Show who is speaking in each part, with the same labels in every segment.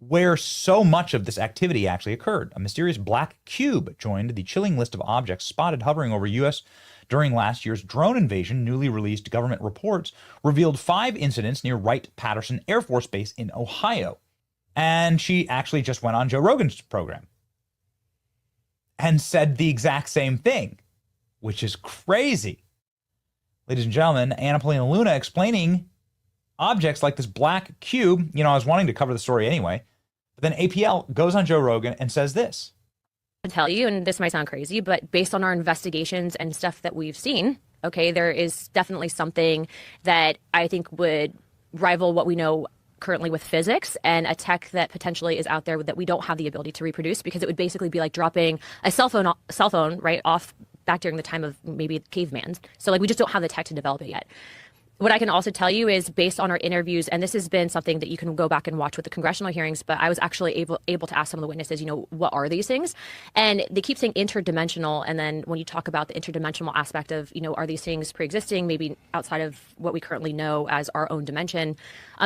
Speaker 1: where so much of this activity actually occurred. A mysterious black cube joined the chilling list of objects spotted hovering over U.S. during last year's drone invasion. Newly released government reports revealed 5 incidents near Wright-Patterson Air Force Base in Ohio. And she actually just went on Joe Rogan's program and said the exact same thing, which is crazy. Ladies and gentlemen, Anna Paulina Luna explaining objects like this black cube. You know, I was wanting to cover the story anyway, but then APL goes on Joe Rogan and says this.
Speaker 2: To tell you, and this might sound crazy, but based on our investigations and stuff that we've seen, okay, there is definitely something that I think would rival what we know currently with physics, and a tech that potentially is out there that we don't have the ability to reproduce, because it would basically be like dropping a cell phone right off back during the time of maybe caveman. So like we just don't have the tech to develop it yet. What I can also tell you is, based on our interviews, and this has been something that you can go back and watch with the congressional hearings, but I was actually able to ask some of the witnesses, you know, what are these things? And they keep saying interdimensional. And then when you talk about the interdimensional aspect of, you know, are these things pre-existing, maybe outside of what we currently know as our own dimension,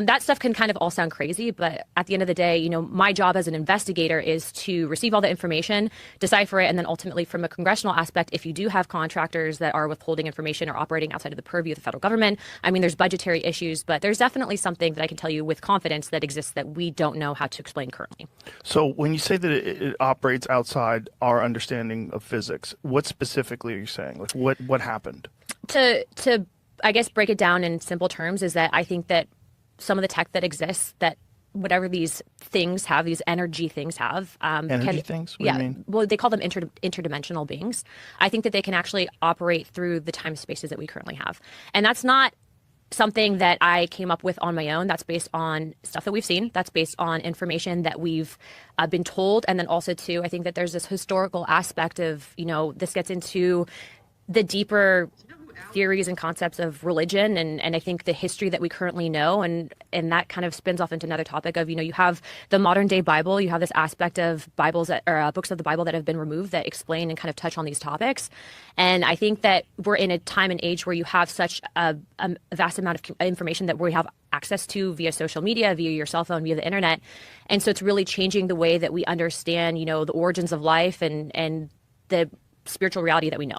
Speaker 2: that stuff can kind of all sound crazy. But at the end of the day, you know, my job as an investigator is to receive all the information, decipher it, and then ultimately from a congressional aspect, if you do have contractors that are withholding information or operating outside of the purview of the federal government, I mean, there's budgetary issues, but there's definitely something that I can tell you with confidence that exists that we don't know how to explain currently.
Speaker 3: So when you say that it operates outside our understanding of physics, what specifically are you saying? Like what happened?
Speaker 2: To I guess break it down in simple terms is that I think that some of the tech that exists, that whatever these things have, these energy things have.
Speaker 3: Energy things? What do you mean?
Speaker 2: Well, they call them interdimensional beings. I think that they can actually operate through the time spaces that we currently have. And that's not something that I came up with on my own. That's based on stuff that we've seen. That's based on information that we've been told. And then also, too, I think that there's this historical aspect of, you know, this gets into the deeper theories and concepts of religion, and I think the history that we currently know, and that kind of spins off into another topic of, you know, you have the modern day Bible, you have this aspect of Bibles that, or books of the Bible that have been removed that explain and kind of touch on these topics. And I think that we're in a time and age where you have such a vast amount of information that we have access to via social media, via your cell phone, via the internet. And so it's really changing the way that we understand, you know, the origins of life and the spiritual reality that we know.